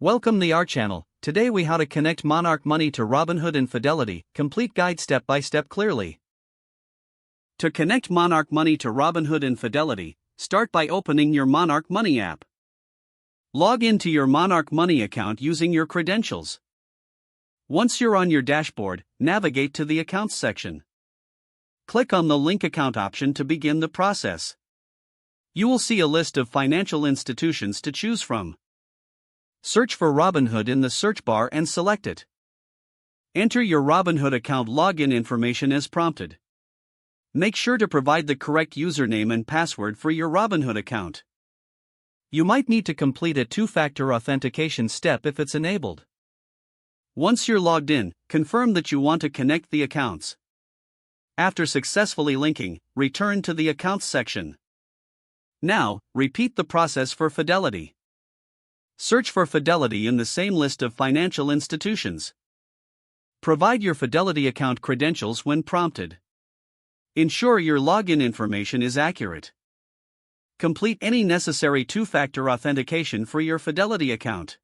Welcome to our channel. Today we how to connect Monarch money to Robinhood and Fidelity, complete guide step by step clearly. To connect Monarch money to Robinhood and Fidelity, start by opening your Monarch Money app. Log into your Monarch Money account using your credentials. Once you're on your dashboard, navigate to the Accounts section. Click on the Link Account option to begin the process. You will see a list of financial institutions to choose from. Search for Robinhood in the search bar and select it. Enter your Robinhood account login information as prompted. Make sure to provide the correct username and password for your Robinhood account. You might need to complete a two-factor authentication step if it's enabled. Once you're logged in, confirm that you want to connect the accounts. After successfully linking, return to the Accounts section. Now, repeat the process for Fidelity. Search for Fidelity in the same list of financial institutions. Provide your Fidelity account credentials when prompted. Ensure your login information is accurate. Complete any necessary two-factor authentication for your Fidelity account.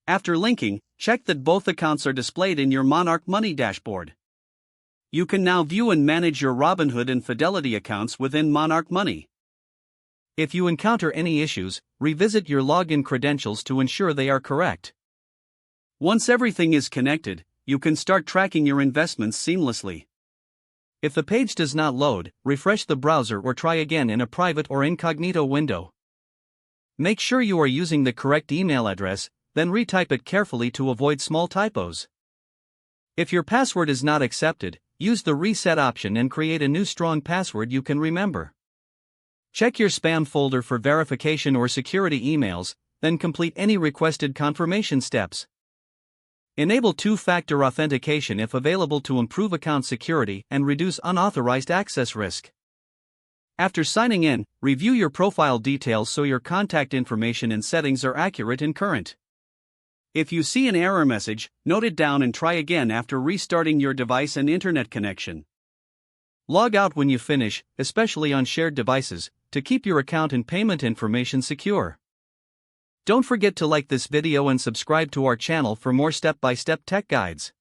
After linking, check that both accounts are displayed in your Monarch Money dashboard. You can now view and manage your Robinhood and Fidelity accounts within Monarch Money. If you encounter any issues, revisit your login credentials to ensure they are correct. Once everything is connected, you can start tracking your investments seamlessly. If the page does not load, refresh the browser or try again in a private or incognito window. Make sure you are using the correct email address, then retype it carefully to avoid small typos. If your password is not accepted, use the reset option and create a new strong password you can remember. Check your spam folder for verification or security emails, then complete any requested confirmation steps. Enable two-factor authentication if available to improve account security and reduce unauthorized access risk. After signing in, review your profile details so your contact information and settings are accurate and current. If you see an error message, note it down and try again after restarting your device and internet connection. Log out when you finish, especially on shared devices, to keep your account and payment information secure. Don't forget to like this video and subscribe to our channel for more step-by-step tech guides.